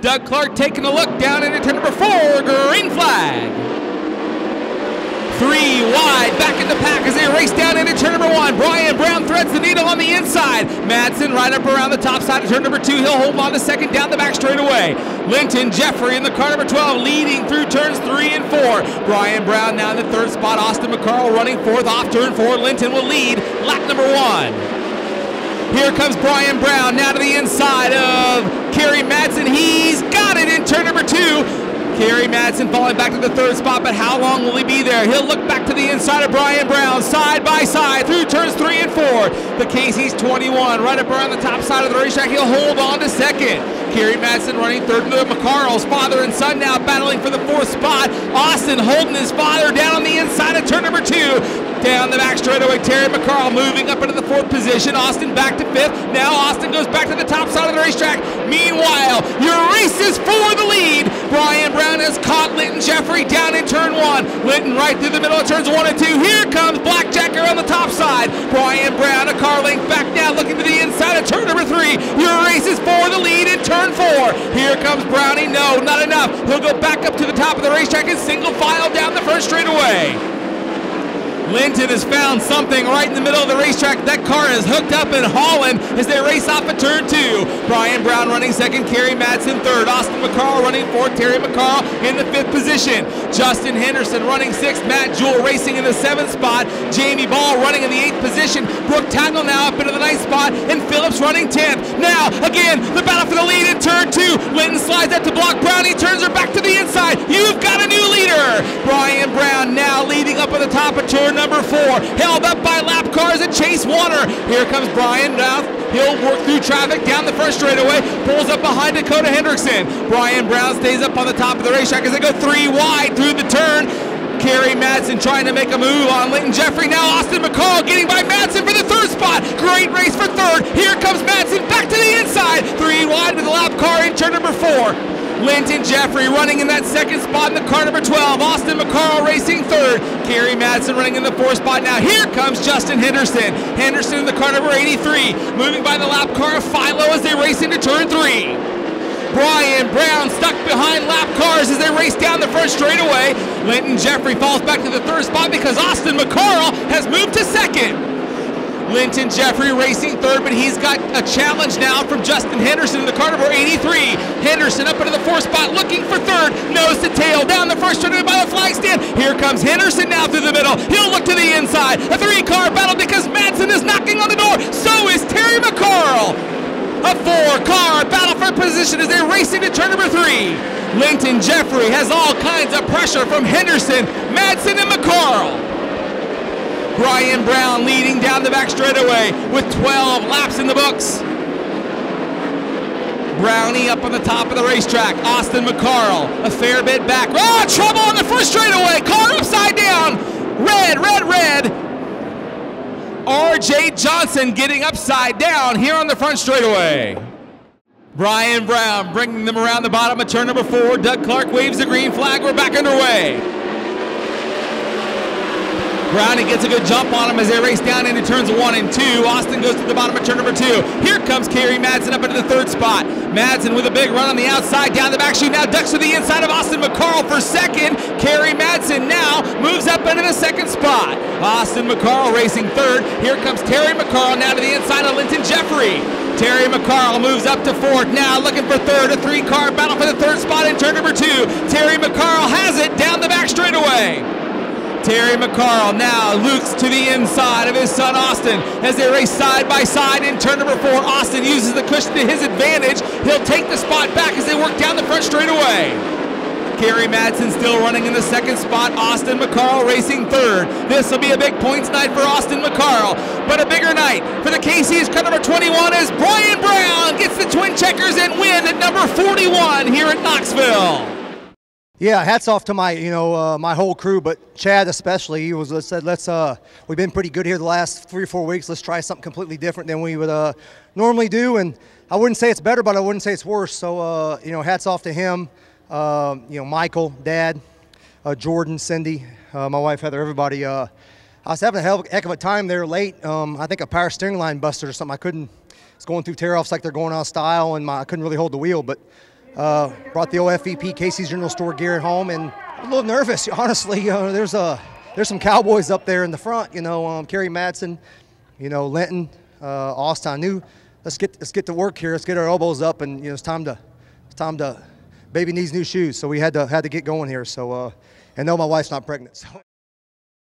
Doug Clark taking a look down into turn number 4, green flag. 3 wide, back in the pack as they race down into turn number 1. Brian Brown threads the needle on the inside. Madsen right up around the top side of turn number 2. He'll hold on to second down the back straightaway. Linton Jeffrey in the car number 12 leading through turns 3 and 4. Brian Brown now in the third spot. Austin McCarl running fourth off turn 4. Linton will lead lap number 1. Here comes Brian Brown now to the inside of Kerry Madsen. He's got it in turn number 2. Kerry Madsen falling back to the third spot, but how long will he be there? He'll look back to the inside of Brian Brown, side by side through turns 3 and 4. The Casey's 21, right up around the top side of the racetrack. He'll hold on to second. Kerry Madsen running third into McCarl's father and son now battling for the fourth spot. Austin holding his father down on the inside of turn number 2. Down the back straightaway, Terry McCarl moving up into the fourth position. Austin back to fifth. Now Austin goes back to the top side of the racetrack. Meanwhile, your race is for the lead. Brian Brown has caught Linton Jeffrey down in turn 1. Linton right through the middle of turns 1 and 2. Here comes Blackjack around the top side. Brian Brown a car length back now looking to the inside of turn number 3. Your race is for the lead in turn 4. Here comes Brownie. No, not enough. He'll go back up to the top of the racetrack and single file down the front straightaway. Linton has found something right in the middle of the racetrack. That car is hooked up and hauling as they race off at turn 2. Brian Brown running second, Kerry Madsen third, Austin McCarl running fourth, Terry McCarl in the fifth position. Justin Henderson running sixth, Matt Jewell racing in the seventh spot, Jamie Ball running in the eighth position, Brooke Tackle now up into the ninth spot, and Phillips running 10th. Now, again, the battle for the lead in turn 2. Linton slides out to block Brownie, turns her back to the inside. You've got a new leader. Brian Brown now leading up at the top of turn number 4, held up by lap cars and Chase Warner. Here comes Brian now. He'll work through traffic down the first straightaway, pulls up behind Dakota Hendrickson. Brian Brown stays up on the top of the racetrack as they go 3 wide through the turn. Kerry Madsen trying to make a move on Linton Jeffrey. Now Austin McCall getting by Madsen for the third spot. Great race for third. Here comes Madsen back to the inside. 3 wide with the lap car in turn number 4. Linton Jeffrey running in that second spot in the car number 12. Austin McCarl racing third. Kerry Madsen running in the fourth spot. Now here comes Justin Henderson. Henderson in the car number 83. Moving by the lap car of Philo as they race into turn 3. Brian Brown stuck behind lap cars as they race down the front straightaway. Linton Jeffrey falls back to the third spot because Austin McCarl has moved to second. Linton Jeffrey racing third, but he's got a challenge now from Justin Henderson in the car number 83. Henderson up into the fourth spot looking for third, nose to tail down the first straightaway by the flag stand. Here comes Henderson now through the middle. He'll look to the inside. A 3-car battle because Madsen is knocking on the door. So is Terry McCarl. A 4-car battle for position as they race into turn number 3. Linton Jeffrey has all kinds of pressure from Henderson, Madsen, and McCarl. Brian Brown leading down the back straightaway with 12 laps in the books. Brownie up on the top of the racetrack. Austin McCarl a fair bit back. Oh, trouble on the first straightaway. Car upside down. Red, red, red. R.J. Johnson getting upside down here on the front straightaway. Brian Brown bringing them around the bottom of turn number 4. Doug Clark waves the green flag. We're back underway. Brownie gets a good jump on him as they race down into turns 1 and 2. Austin goes to the bottom of turn number 2. Here comes Kerry Madsen up into the third spot. Madsen with a big run on the outside, down the back chute, now ducks to the inside of Austin McCarl for second. Kerry Madsen now moves up into the second spot. Austin McCarl racing third. Here comes Terry McCarl now to the inside of Linton Jeffrey. Terry McCarl moves up to fourth, now looking for third. A 3-car battle for the third spot in turn number 2. Terry McCarl has it down the back straightaway. Terry McCarl now looks to the inside of his son Austin as they race side by side in turn number 4. Austin uses the cushion to his advantage. He'll take the spot back as they work down the front straightaway. Kerry Madsen still running in the second spot. Austin McCarl racing third. This will be a big points night for Austin McCarl, but a bigger night for the Casey's car number 21 as Brian Brown gets the twin checkers and win at number 41 here at Knoxville. Yeah, hats off to my, my whole crew, but Chad especially. He said, we've been pretty good here the last 3 or 4 weeks. Let's try something completely different than we would normally do. And I wouldn't say it's better, but I wouldn't say it's worse. So, hats off to him. Michael, Dad, Jordan, Cindy, my wife Heather, everybody. I was having a heck of a time there late. I think a power steering line busted or something. It's going through tear-offs like they're going out of style, and I couldn't really hold the wheel, but brought the OFEP Casey's General Store gear home, and I'm a little nervous, honestly. There's some cowboys up there in the front, Kerry Madsen, Linton, Austin. I knew let's get to work here. Let's get our elbows up, and it's time to baby needs new shoes. So we had to get going here. So and no, my wife's not pregnant. So.